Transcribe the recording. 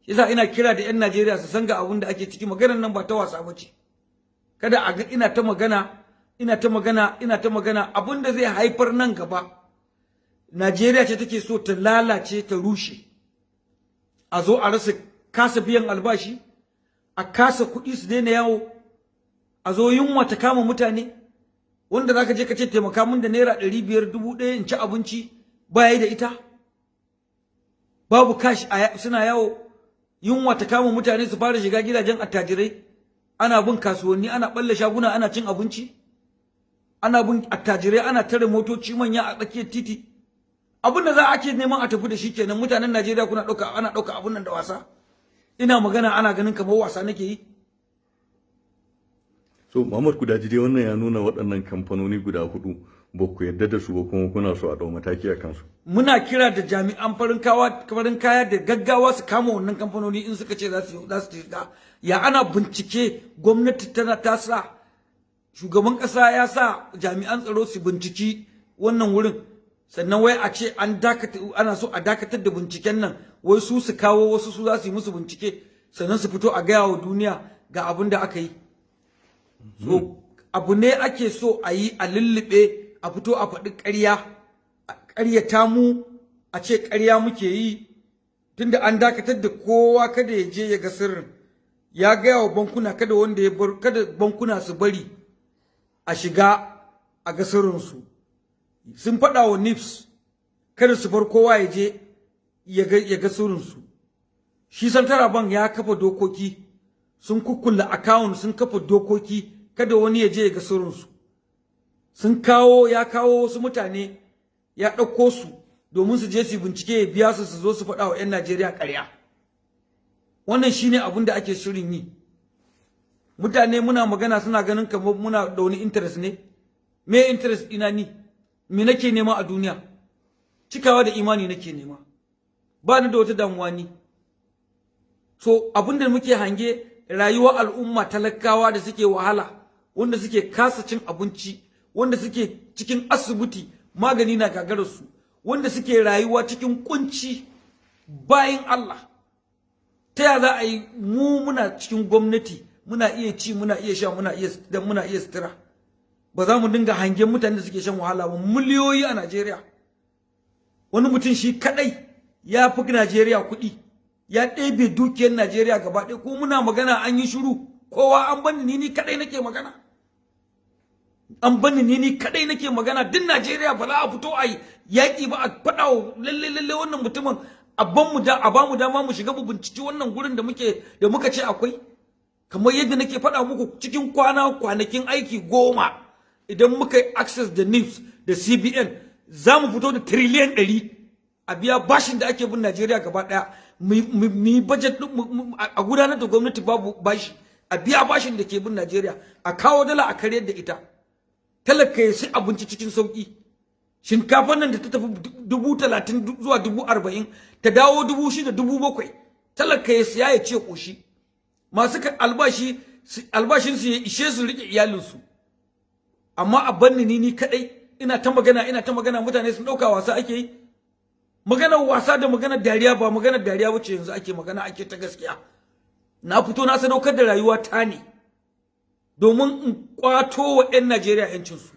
yasa ina kira da 'yan Najeriya su san ga abin da ake ciki. Maganar nan ba ta wasa bace. Kada a ga ina ta magana abin da zai haifar nan gaba. Najeriya ce take so ta lalace ta rushe. A zo a rasa kasa biyan albashi, a kasa kuɗi su daina yawo, a zo yunwa ta kama mutane, wanda zaka je ka ce taimaka min da naira 500 1000 in ci abinci baya da ita. Babu cash suna yawo, yunwa ta kama mutane su fara shiga gidajen attajirai, ana bin kasuwanni, ana balle shaguna, ana cin abinci, ana bin attajirai, ana tare motoci manya a tsakiyar titi. Abin da za a ke neman a tafi da shi kenan. Mutanen Najeriya ana ɗauka abun nan da wasa. Ina magana ana ganin kamar wasa nake yi. So Muhammad Kudaji dai wannan ya nuna waɗannan kamfanoni guda 4 ba ku yarda da su ba, kuma kuna so a ɗau mataki a kansu. Muna kira da jami'an farin kaya da gaggawa su kama wannan kamfanoni in suka ce za su shiga. Ya ana bincike, gwamnati ta sa, shugaban ƙasa ya sa jami'an tsaro su binciki wannan wurin. Sannan wai a ce ana so a dakatar da binciken nan, wai su kawo wasu su za su yi musu bincike, sannan su fito a gaya wa duniya ga abin da aka yi. So abu ne ake so a yi, a lullube, a fito a faɗi ƙarya, a ƙaryata mu, a ce ƙarya muke yi, tunda an dakatar da kowa kada ya je ya ga sirrin. Ya gaya wa bankuna kada bankuna su bari a shiga a ga sirrinsu. Sun faɗa wa NIPS kada su bar kowa ya je ya ga sirrinsu. Shi Central Bank ya kafa dokoki, sun kukkulla account, sun kafa dokoki kada wani ya je ya ga sirrinsu. Ya kawo wasu mutane, ya ɗauko su domin su je su bincike, ya biya su zo su faɗa wa 'yan Najeriya ƙarya. Wannan shine abin da ake shirin yi. Mutane muna magana suna ganin kamar muna da wani interest ne. Me interest ina ni? Me nake nema a duniya? Cikawa da imani nake nema. Ba ni da wata damuwa ni. So abin da muke hange, rayuwar al'umma talakawa da suke wahala, wanda suke kasa cin abinci, wanda suke cikin asibiti magani na gagararsu, wanda suke rayuwa cikin kunci, bayin Allah. Ta ya za a yi mu muna cikin gwamnati, muna iya ci, muna iya sha, muna iya sutura? Ba za mu dinga hangen mutanen da suke shan wahala ba, miliyoyi a Najeriya. Wani mutum shi kadai ya fi Najeriya kuɗi, ya ɗebe dukiyar Najeriya gaba ɗaya, ko muna magana an yi shiru, kowa an bani ni kadai nake magana. An bani ni kadai nake magana, duk Najeriya ba za a fito a yaƙi ba, a faɗa wa lalle wannan mutumin a ba mu dama mu shiga mu binciki wannan gurin da muka ce akwai. Kamar yadda nake faɗa muku, cikin kwanakin aiki 10 idan muka yi access da NIPS da CBN, za mu fito da trillion 100 a biya bashin da ake bin Najeriya gaba ɗaya. Mu yi budget a gudanar da gwamnati babu bashi, a biya bashin da ke bin Najeriya, a kawo dala a karyar da ita. Talaka ya sai abinci cikin sauki. Shinkafar nan da ta tafi 30,000 zuwa 40,000 ta dawo 6,000 7,000, talaka ya siya ya ce koshi. Masu albashin su ya ishe su rike iyalinsu. Amma a banni ni kadai ina ta magana mutane sun dauka wasa ake yi. Maganar wasa da maganar dariya ba maganar dariya bace yanzu ake magana, ake ta gaskiya. Na fito na sadaukar da rayuwa ta ne domin in kwato wa 'yan Najeriya 'yancinsu.